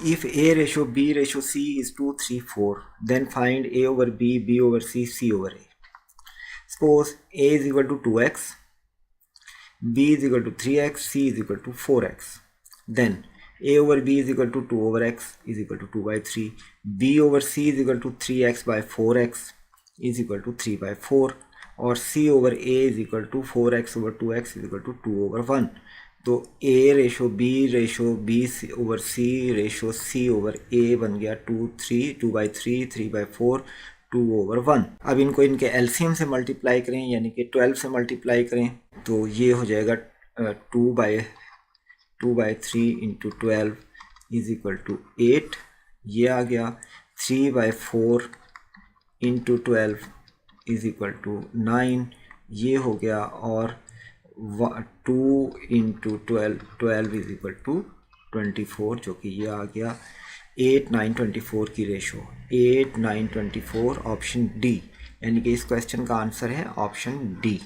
If A ratio B ratio C is 2, 3, 4, then find A over B, B over C, C over A. Suppose A is equal to 2x, B is equal to 3x, C is equal to 4x. Then A over B is equal to 2 over x is equal to 2 by 3. B over C is equal to 3x by 4x is equal to 3 by 4. और C over A is equal to 4x over 2x is equal to 2 over 1. तो A ratio B over C ratio C over A बन गया 2 by 3, 3 by 4, 2 over 1. अब इनको इनके LCM से multiply करें यानी कि 12 से मल्टीप्लाई करें तो ये हो जाएगा 2 by 3 into 12 is equal to 8. ये आ गया 3 by 4 into 12 is equal to 9. ये हो गया और 2 इंटू 12 इज इक्वल टू 24 जो कि ये आ गया 8, 9, 24 की रेशो 8, 9, 24 ऑप्शन डी. यानी कि इस क्वेश्चन का आंसर है ऑप्शन डी.